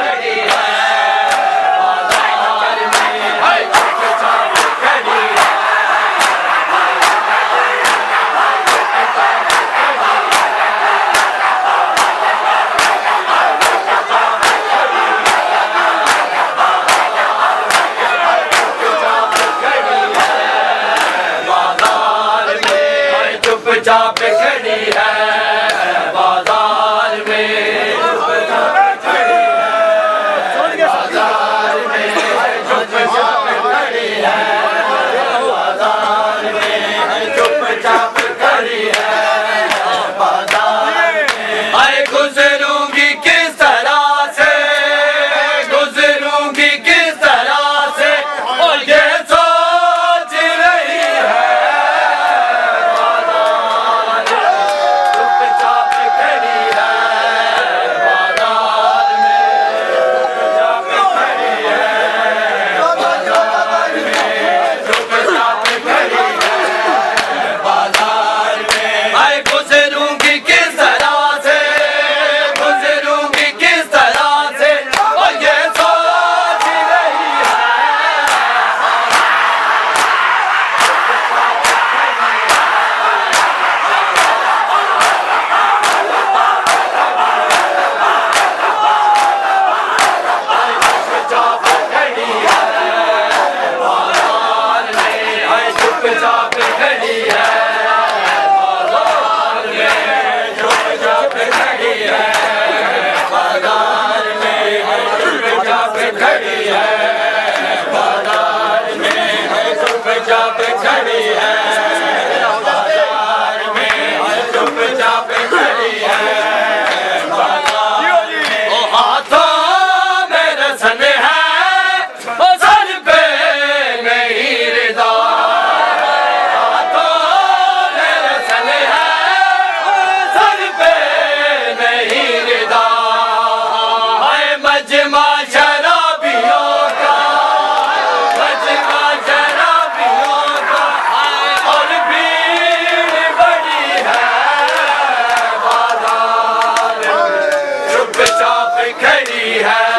खड़ी है बाजार में, चुपचाप खड़ी है चुपचाप खड़ी है बाजार में, चुपचाप खड़ी है बाजार में, चुपचाप खड़ी है बाजार में, चुपचाप खड़ी है बाजार में। अरे गुजरूंगी किस तरह से, गुजरूंगी किस तरह से, और ये सोच रही है चुपचाप खड़ी है बाजार में, चुपचाप खड़ी है बाजार में, चुपचाप खड़ी है बाजार में, चुपचाप खड़ी है बाजार में, चुपचाप खड़ी है बाजार में। ओ हाथों में रसन है, ओ सर पे नहीं रिदा, मजमा शराबियों का, मजमा शराबियों का, और भीड़ बड़ी है बाजार में, चुपचाप खड़ी है